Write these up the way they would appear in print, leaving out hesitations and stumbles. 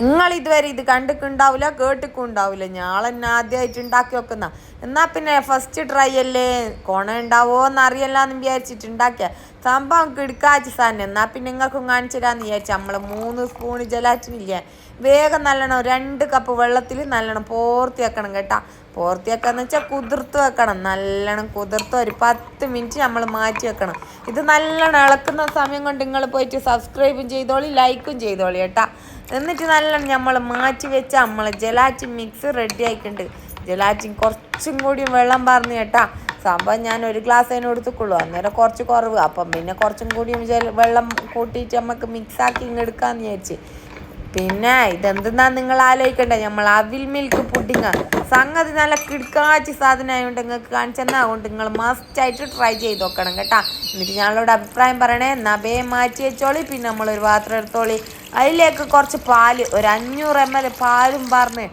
നിങ്ങൾ ഇതുവരെ ഇത് കണ്ടിട്ടുണ്ടാവില്ല കേട്ടിട്ടുണ്ടാവില്ല. ഞാളെന്നെ ആദ്യമായിട്ട് ഉണ്ടാക്കി വെക്കുന്ന. എന്നാൽ പിന്നെ ഫസ്റ്റ് ട്രൈ അല്ലേ, കൊണ ഉണ്ടാവോ എന്നറിയല്ലാന്ന് വിചാരിച്ചിട്ട് ഉണ്ടാക്കിയ സംഭവം കിടക്കാച്ച് സാധനം. എന്നാൽ പിന്നെ നിങ്ങൾക്കും കാണിച്ചു തരാമെന്ന് വിചാരിച്ചു. നമ്മൾ 3 സ്പൂൺ ജലാറ്റിനില്ലേ, വേഗം നല്ലോണം 2 കപ്പ് വെള്ളത്തിൽ നല്ലോണം പോർത്തി വെക്കണം കേട്ടാ. പോർത്തി വെക്കാന്ന് വെച്ചാൽ കുതിർത്ത് വെക്കണം. നല്ലോണം കുതിർത്ത് ഒരു 10 മിനിറ്റ് നമ്മൾ മാറ്റി വെക്കണം. ഇത് നല്ലോണം ഇളക്കുന്ന സമയം കൊണ്ട് നിങ്ങൾ പോയിട്ട് സബ്സ്ക്രൈബും ചെയ്തോളി, ലൈക്കും ചെയ്തോളി കേട്ടാ. എന്നിട്ട് നല്ലോണം നമ്മൾ മാറ്റി വെച്ച നമ്മൾ ജലാറ്റിൻ മിക്സ് റെഡി ആയിട്ടുണ്ട്. ജലാറ്റിൻ കുറച്ചും കൂടി വെള്ളം പറഞ്ഞു കേട്ടാ. സംഭവം ഞാൻ 1 ഗ്ലാസ് അതിന് എടുത്തുക്കുള്ളൂ, അന്നേരം കുറച്ച് കുറവ്. അപ്പം പിന്നെ കുറച്ചും കൂടി വെള്ളം കൂട്ടിയിട്ട് നമുക്ക് മിക്സാക്കി എടുക്കാമെന്ന് വിചാരിച്ച്. പിന്നെ ഇതെന്തെന്നാ നിങ്ങൾ ആലോചിക്കണ്ടേ, നമ്മൾ അവിൽ മിൽക്ക് പുഡിങ് സംഗതി നല്ല കിടക്കാച്ചി സാധനമായതുകൊണ്ട് നിങ്ങൾക്ക് കാണിച്ചെന്നാ. അതുകൊണ്ട് നിങ്ങൾ മസ്റ്റായിട്ട് ട്രൈ ചെയ്ത് നോക്കണം കേട്ടാ. എന്നിട്ട് ഞങ്ങളോട് അഭിപ്രായം പറയണേ. നബേ മാറ്റി വെച്ചോളി. പിന്നെ നമ്മളൊരു പാത്രം എടുത്തോളി, അതിലേക്ക് കുറച്ച് പാല്, ഒരു 500 ml പാലും പറഞ്ഞ്,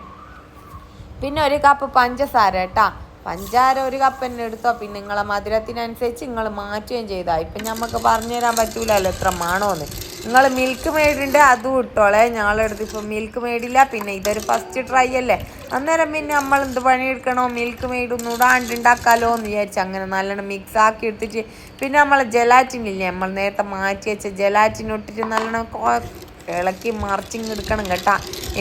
പിന്നെ 1 കപ്പ് പഞ്ചസാര കേട്ടാ. പഞ്ചാര 1 കപ്പ് തന്നെ എടുത്തോ. പിന്നെ നിങ്ങളെ മധുരത്തിനനുസരിച്ച് നിങ്ങൾ മാറ്റുകയും ചെയ്താൽ. ഇപ്പം നമുക്ക് പറഞ്ഞു തരാൻ പറ്റൂലല്ലോ എത്ര മാണോന്ന്. നിങ്ങൾ മിൽക്ക് മെയ്ഡുണ്ട് അതും ഇട്ടോളെ. ഞങ്ങളെടുത്ത് ഇപ്പം മിൽക്ക് മെയ്ഡില്ല. പിന്നെ ഇതൊരു ഫസ്റ്റ് ട്രൈ അല്ലേ, അന്നേരം പിന്നെ നമ്മൾ എന്ത് പണിയെടുക്കണോ, മിൽക്ക് മെയ്ഡൊന്നും ഇടാണ്ട് ഉണ്ടാക്കാമല്ലോ എന്ന് വിചാരിച്ച് അങ്ങനെ നല്ലോണം മിക്സ് ആക്കി എടുത്തിട്ട് പിന്നെ നമ്മൾ ജലാറ്റിൻ ഇല്ലേ, നമ്മൾ നേരത്തെ മാറ്റി വെച്ച ജലാറ്റിൻ ഇട്ടിട്ട് നല്ലോണം ഇളക്കി മറിച്ചിങ് എടുക്കണം കേട്ടാ.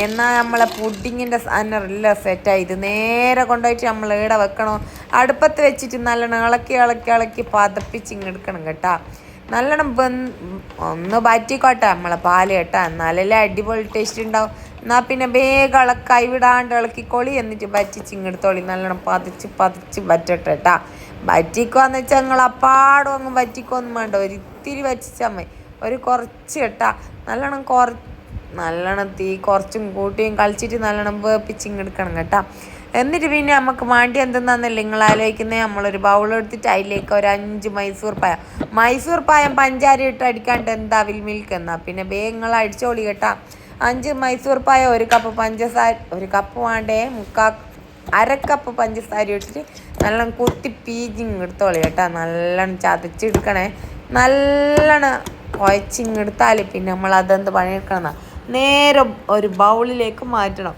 എന്നാൽ നമ്മളെ പുഡിങ്ങിൻ്റെ സാധനം എല്ലാം സെറ്റായി. ഇത് നേരെ കൊണ്ടുപോയിട്ട് നമ്മൾ ഇവിടെ വെക്കണോ, അടുപ്പത്ത് വെച്ചിട്ട് നല്ലോണം ഇളക്കി ഇളക്കി ഇളക്കി പതപ്പിച്ചിങ് എടുക്കണം കേട്ടാ. നല്ലോണം ഒന്ന് പറ്റിക്കോട്ടെ നമ്മളെ പാല് കേട്ടാ, എന്നാലല്ലേ അടിപൊളി ടേസ്റ്റ് ഉണ്ടാവും. എന്നാൽ പിന്നെ വേഗം കൈവിടാണ്ട് ഇളക്കിക്കോളി. എന്നിട്ട് പറ്റിച്ചിങ്ങെടുത്തോളി. നല്ലോണം പതിച്ച് പതിച്ച് പറ്റട്ടെ കേട്ടാ. വറ്റിക്കോന്ന് വെച്ചാൽ നിങ്ങൾ അപ്പാടും അങ്ങ് വറ്റിക്കൊന്നും വേണ്ട, ഒരിത്തിരി വറ്റിച്ചാൽ മതി, ഒരു കുറച്ച് കേട്ടാ. നല്ലോണം തീ കുറച്ചും കൂട്ടിയും കളിച്ചിട്ട് നല്ലോണം വേപ്പിച്ചിങ്ങെടുക്കണം കേട്ടാ. എന്നിട്ട് പിന്നെ നമുക്ക് വേണ്ടി എന്തെന്നാന്നല്ലേ നിങ്ങൾ ആലോചിക്കുന്നത്, നമ്മളൊരു ബൗളെടുത്തിട്ട് അതിലേക്ക് ഒരു 5 മൈസൂർ പായം പഞ്ചാര ഇട്ട് അടിക്കാണ്ട് എന്താ അവിൽ മിൽക്ക് എന്നാ. പിന്നെ വേഗങ്ങൾ അടിച്ചോളി കേട്ടാ. 5 മൈസൂർ പായം, 1 കപ്പ് പഞ്ചസാര, 1 കപ്പ് വേണ്ടേ, 1/2 കപ്പ് പഞ്ചസാര ഇട്ടിട്ട് നല്ലോണം കുത്തി പീജിങ്ങെടുത്തോളി കേട്ടാ. നല്ലോണം ചതച്ചെടുക്കണേ. നല്ലോണം കുഴച്ചിങ്ങെടുത്താൽ പിന്നെ നമ്മൾ അതെന്ത് പണിയെടുക്കണം, നേരെ ഒരു ബൗളിലേക്ക് മാറ്റണം.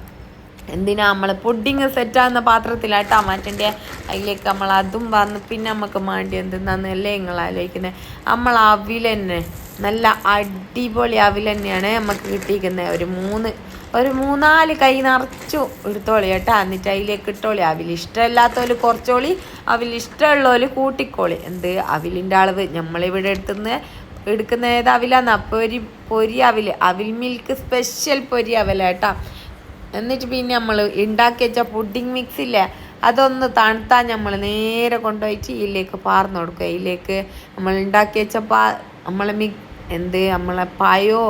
എന്തിനാ, നമ്മൾ പുഡിങ് സെറ്റാകുന്ന പാത്രത്തിലാട്ടാ മാറ്റേണ്ടത്. അതിലേക്ക് നമ്മൾ അതും വന്ന് പിന്നെ നമുക്ക് വേണ്ടി എന്തെന്നാന്നല്ലേ നിങ്ങൾ ആലോചിക്കുന്നത്. നമ്മൾ അവിൽ തന്നെ നല്ല അടിപൊളി അവിൽ തന്നെയാണ് നമുക്ക് കിട്ടിയിരിക്കുന്നത്. ഒരു 3-4 കൈ നിറച്ചു എടുത്തോളി കേട്ടാ. എന്നിട്ട് അതിലേക്ക് ഇട്ടോളി. അവിൽ ഇഷ്ടമില്ലാത്തവർ കുറച്ചോളി, അവിൽ ഇഷ്ടമുള്ളവർ കൂട്ടിക്കോളി. എന്ത് അവിലിൻ്റെ അളവ് നമ്മളിവിടെ എടുക്കുന്ന ഏത് അവിലാന്നാ, പൊരി അവിൽ മിൽക്ക് സ്പെഷ്യൽ പൊരി അവല കേട്ടാ. എന്നിട്ട് പിന്നെ നമ്മൾ ഉണ്ടാക്കി വെച്ച പുഡിങ് മിക്സ് ഇല്ലേ, അതൊന്ന് തണുത്താൽ നമ്മൾ നേരെ കൊണ്ടുപോയിട്ട് ഇതിലേക്ക് പാർന്ന് കൊടുക്കുക. ഇതിലേക്ക് നമ്മൾ ഉണ്ടാക്കി വെച്ച നമ്മളെ പയോ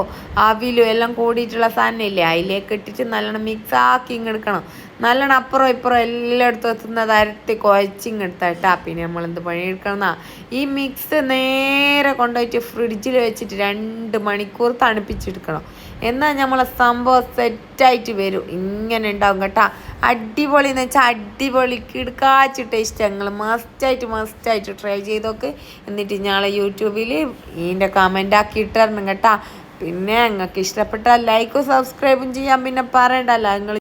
അവിലും എല്ലാം കൂടിയിട്ടുള്ള സാധനം ഇല്ലേ, അതിലേക്ക് ഇട്ടിട്ട് നല്ലോണം മിക്സ് ആക്കി ഇങ്ങെടുക്കണം. നല്ലോണം അപ്പുറം ഇപ്പുറം എല്ലായിടത്തും എത്തുന്നത് അരട്ടി കുഴച്ചിങ്ങെടുത്താട്ടാ. പിന്നെ നമ്മൾ എന്ത് പണിയെടുക്കണം, ഈ മിക്സ് നേരെ കൊണ്ടുപോയിട്ട് ഫ്രിഡ്ജിൽ വെച്ചിട്ട് 2 മണിക്കൂർ തണുപ്പിച്ചെടുക്കണം. എന്നാൽ നമ്മളെ സംഭവം സെറ്റായിട്ട് വരും. ഇങ്ങനെ ഉണ്ടാവും കേട്ടാ. അടിപൊളി എന്ന് വെച്ചാൽ അടിപൊളി കിടക്കാച്ച് ടേസ്റ്റ്. ഞങ്ങൾ മസ്റ്റായിട്ട് ട്രൈ ചെയ്തൊക്കെ. എന്നിട്ട് ഞങ്ങളെ യൂട്യൂബിൽ ഇതിൻ്റെ കമൻ്റ് ആക്കി ഇട്ടിരണം കേട്ടാ. പിന്നെ നിങ്ങൾക്ക് ഇഷ്ടപ്പെട്ടാൽ ലൈക്കും സബ്സ്ക്രൈബും ചെയ്യാം. പിന്നെ പറയണ്ടല്ലോ നിങ്ങൾ